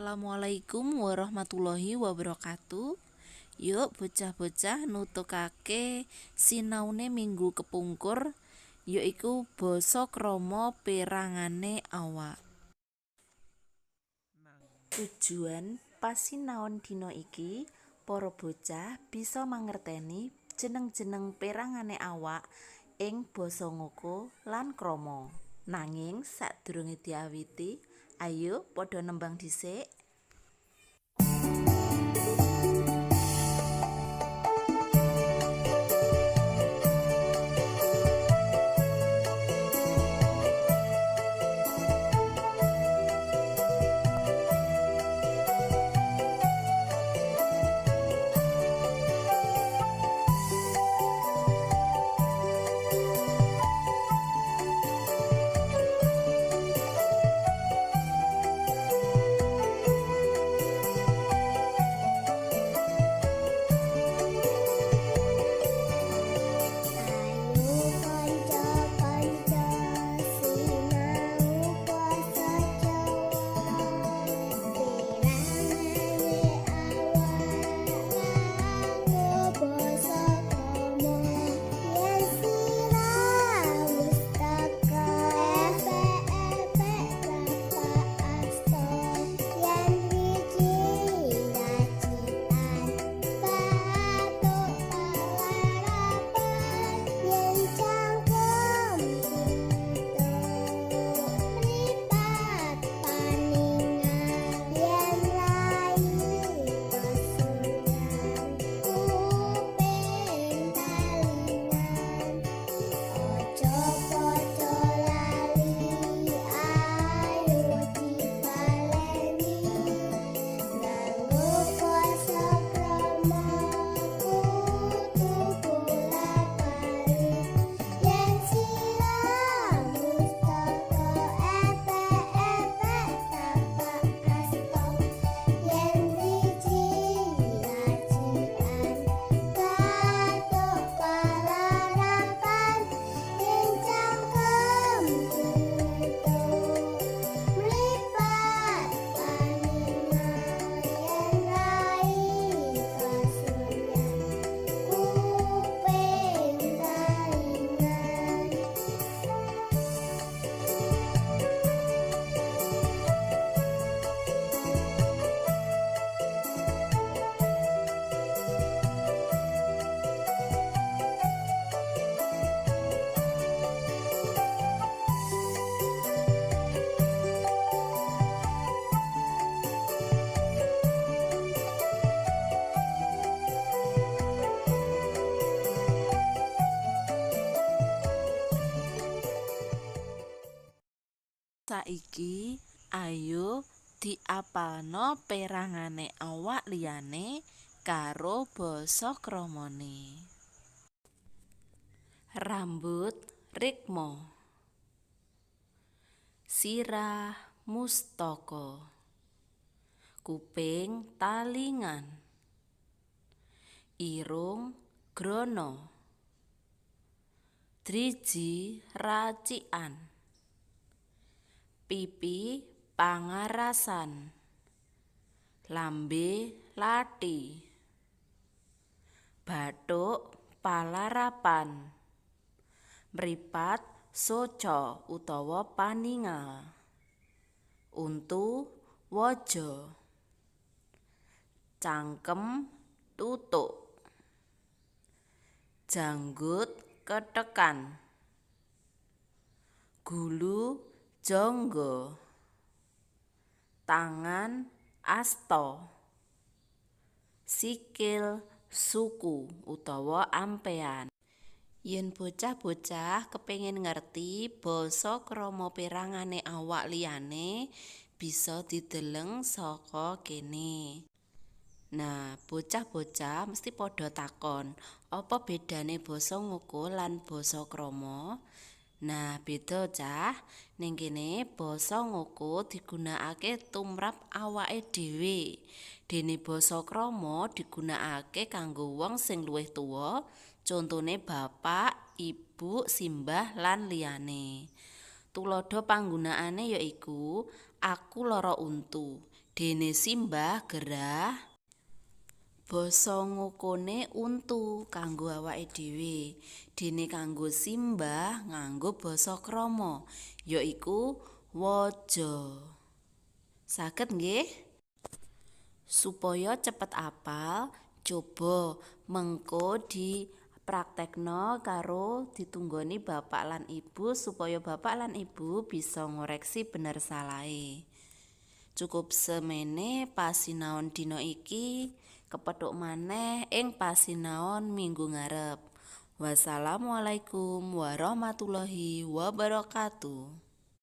Assalamualaikum warahmatullahi wabarakatuh. Yuk bocah-bocah nutukake sinaune minggu kepungkur, yaiku basa krama perangane awak. Tujuan pasinaon dina iki, para bocah bisa mangerteni jeneng-jeneng perangane awak ing basa ngoko lan krama. Nanging sadurunge diawiti, ayo padha nembang dhisik. Saiki ayo diapalno perangane awak liyane karo basa kramane. Rambut rikma, sirah mustaka, kuping talingan, irung grana, driji racikan, pipi pangarasan, lambe lathi, bathuk palarapan, mripat soca utawa paningal, untu waja, cangkem tutuk, janggut ketekan, gulu jangga, tangan asta, sikil suku utawa ampean. Yen bocah-bocah kepengin ngerti basa krama perangane awak liyane, bisa dideleng saka kene. Nah, bocah-bocah mesti padha takon, apa bedane basa ngoko lan basa krama? Nah, beda cah. Ning kene basa ngoko digunakake tumrap awake dhewe. Dene basa krama digunakake kanggo wong sing luwih tuwa, contone bapak, ibu, simbah lan liyane. Tuladha panggunakane yaiku aku lara untu. Dene simbah gerah basa ngukune untu kanggo awake dhewe. Dene kanggo simbah nganggo basa krama ya iku waja. Saged nggih? Supaya cepet apal, coba mengko dipraktekno karo ditunggoni bapak lan ibu supaya bapak lan ibu bisa ngoreksi bener salahe. Cukup semene pasinaon dina iki, kepethuk maneh ing pasinaon minggu ngarep. Wassalamualaikum warahmatullahi wabarakatuh.